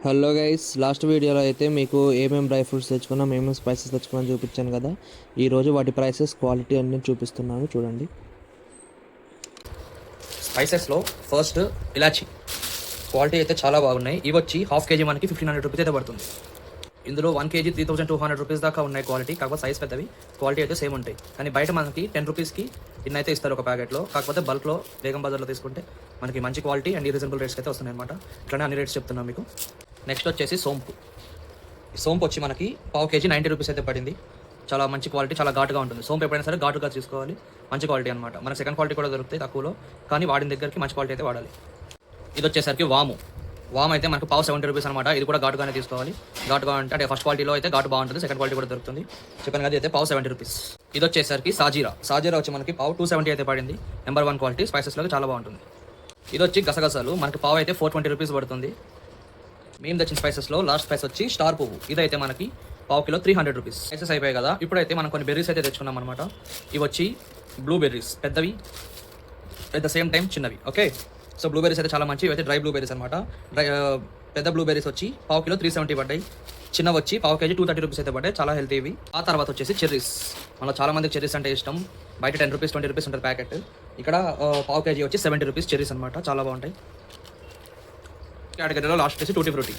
Hello guys, last వీడియోలో అయితే మీకు ఏమేమి డ్రై ఫ్రూట్స్ తెచ్చుకున్నాం, ఏమేమి స్పైసెస్ తెచ్చుకున్నాం చూపించాను కదా. ఈరోజు వాటి ప్రైసెస్, క్వాలిటీ అన్నీ చూపిస్తున్నాను చూడండి. స్పైసెస్లో ఫస్ట్ ఇలాచి క్వాలిటీ అయితే చాలా బాగున్నాయి. ఇవి వచ్చి హాఫ్ కేజీ మనకి 1500 రూపీస్ అయితే పడుతుంది. ఇందులో 1 కేజీ 3200 రూపీస్ దాకా ఉన్నాయి క్వాలిటీ. కాకపోతే సైజ్ పెద్దవి, క్వాలిటీ అయితే సేమ్ ఉంటాయి. కానీ బయట మనకి 10 రూపీస్కి ఇన్ని అయితే ఇస్తారు ఒక ప్యాకెట్లో. కాకపోతే బల్క్లో బేగం బజార్లో తీసుకుంటే మనకి మంచి క్వాలిటీ అండ్ రీజనబుల్ రేట్స్కి అయితే వస్తున్నాయి అనమాట. ఇట్లానే అన్ని రేట్స్ చెప్తున్నాను మీకు. నెక్స్ట్ వచ్చేసి సోంపు. సోంపు వచ్చి మనకి పావు కేజీ 90 రూపీస్ అయితే పడింది. చాలా మంచి క్వాలిటీ, చాలా ఘాటుగా ఉంటుంది. సోంపు ఎప్పుడైనా సరే ఘాటుగా తీసుకోవాలి, మంచి క్వాలిటీ అనమాట. మనకి సెకండ్ క్వాలిటీ కూడా దొరుకుతాయి తక్కువలో, కానీ వాడిన దగ్గరికి మంచి క్వాలిటీ అయితే వాడాలి. ఇది వచ్చేసరికి వాము అయితే మనకు పావు 70 రూపీస్ అనమాట. ఇది కూడా ఘాటుగానే తీసుకోవాలి. ఘాటుగా అంటే ఫస్ట్ క్వాలిటీలో అయితే ఘాటు బాగుంటుంది, సెకండ్ క్వాలిటీ కూడా దొరుకుతుంది. చెప్పాను కదా, అయితే పావు 70 రూపీస్. ఇది వచ్చేసరికి సాజీరా వచ్చి మనకి పావు 270 అయితే పడింది. నెంబర్ 1 క్వాలిటీ, స్పైసెస్లో చాలా బాగుంటుంది. ఇది వచ్చి గసగసాలు మనకి పావు అయితే 420 రూపీస్ పడుతుంది. మేము తెచ్చిన స్పైసెస్లో లాస్ట్ స్పైస్ వచ్చి స్టార్ పువ్వు. ఇదైతే మనకి పావు కిలో 300 రూపీస్. స్పైసెస్ అయిపోయాయి కదా, ఇప్పుడైతే మనం కొన్ని బెర్రీస్ అయితే తెచ్చుకున్నాం అనమాట. ఇవి వచ్చి బ్లూబెర్రీస్, పెద్దవి అట్ ద సేమ్ టైం చిన్నవి. ఓకే, సో బ్లూబెర్రీస్ అయితే చాలా మంచి. ఇవైతే డ్రై బ్లూబెర్రీస్ అనమాట. పెద్ద బ్లూబెర్రీస్ వచ్చి పావు కిలో 370 పడ్డాయి. చిన్నవి వచ్చి పావు కేజీ 230 రూపీస్ అయితే పడ్డాయి. చాలా హెల్తీ ఇవి. ఆ తర్వాత వచ్చేసి చెర్రీస్. మనలో చాలా మందికి చెర్రీస్ అంటే ఇష్టం. బయట 10 రూపీస్ 20 రూపీస్ ఉంటుంది ప్యాకెట్. ఇక్కడ పావు కేజీ వచ్చి 70 రూపీస్ చెర్రీస్ అనమాట. చాలా బాగుంటాయి. కేటగిరీలో లాస్ట్ వచ్చేసి టూటీ ఫ్రూటీ.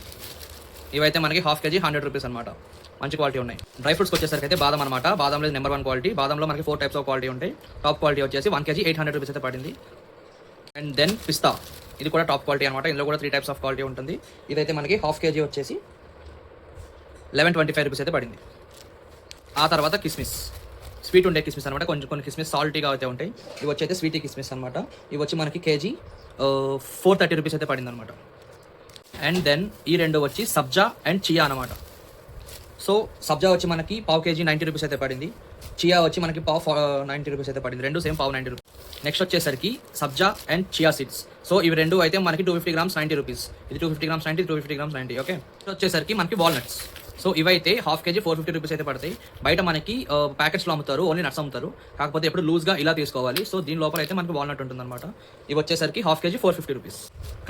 ఇవైతే మనకి హాఫ్ కేజీ 100 రూపీస్ అనమాట. మంచి క్వాలిటీ ఉన్నాయి. డ్రై ఫ్రూట్స్కి వచ్చేసరికి అయితే బాదం అనమాట. బాదంలో నెంబర్ 1 క్వాలిటీ. బాదంలో మనకి 4 టైప్స్ ఆఫ్ క్వాలిటీ ఉంటాయి. టాప్ క్వాలిటీ వచ్చేసి 1 కేజీ 800 రూపీస్ అయితే పడింది. అండ్ దెన్ పిస్తా, ఇది కూడా టాప్ క్వాలిటీ అనమాట. ఇందులో కూడా 3 టైప్స్ ఆఫ్ క్వాలిటీ ఉంటుంది. ఇదైతే మనకి హాఫ్ కేజీ వచ్చేసి 1125 రూపీస్ అయితే పడింది. ఆ తర్వాత కిస్మిస్, స్వీట్ ఉండే కిస్మిస్ అనమాట. కొన్ని కిస్మిస్ సాల్టీగా అయితే ఉంటాయి. ఇవి వచ్చి అయితే స్వీటీ కిస్మిస్ అనమాట. ఇవి వచ్చి మనకి కేజీ 430 రూపీస్ అయితే పడింది అనమాట. అండ్ దెన్ ఈ రెండు వచ్చి సబ్జా అండ్ చియా అనమాట. సో సబ్జా వచ్చి మనకి పావు కేజీ 90 రూపీస్ అయితే పడింది. చియా వచ్చి మనకి పావు 90 రూపీస్ అయితే పడింది. రెండు సేమ్ పావు 90 రూపీస్. నెక్స్ట్ వచ్చేసరికి సబ్జా అండ్ చియా సీడ్స్. సో ఇవి రెండు అయితే మనకి 250 గ్రామ్స్ 90 రూపీస్. ఇది 250 గ్రామ్స్ 90, 250 గ్రామ్స్ 90. ఓకే, వచ్చేసరికి మనకి వాల్నట్స్. సో ఇవైతే హాఫ్ కేజీ 450 రూపీస్ అయితే పడతాయి. బయట మనకి ప్యాకెట్స్లో అమ్ముతారు, ఓన్లీ నట్స్ అమ్ముతారు. కాకపోతే ఎప్పుడు లూజ్గా ఇలా తీసుకోవాలి. సో దీని లోపల అయితే మనకి వాల్నట్ ఉంటుంది అనమాట. ఇవి వచ్చేసరికి half KG 450 rupees.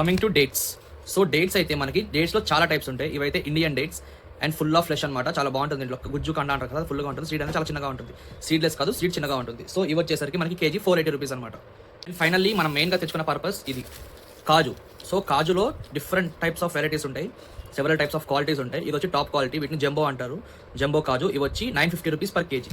Coming to dates. So dates అయితే మనకి డేట్స్లో చాలా టైప్స్ ఉంటాయి. ఇవైతే Indian dates and full of flesh అనమాట. చాలా బాగుంటుంది. ఇంట్లో గుజ్జు కండ అంటారు కదా, ఫుల్గా ఉంటుంది. సీడ్ అనేది చాలా చిన్నగా ఉంటుంది. సీడ్లెస్ కాదు, సీడ్ చిన్నగా ఉంటుంది. సో ఇవి వచ్చేసరికి మనకి కేజీ 480 రూపీస్ అనమాట. అండ్ ఫైనల్లీ మనం మెయిన్గా తెచ్చుకున్న పర్పస్ ఇది కాజు. So కాజులో different types of varieties ఉంటాయి, సెవెరల్ టైప్స్ ఆఫ్ క్వాలిటీస్ ఉంటాయి. ఇది వచ్చి టాప్ క్వాలిటీ, వీటిని జంబో అంటారు. జంబో కాజు. ఇవి వచ్చి 950 రూపీస్ పర్ కేజీ.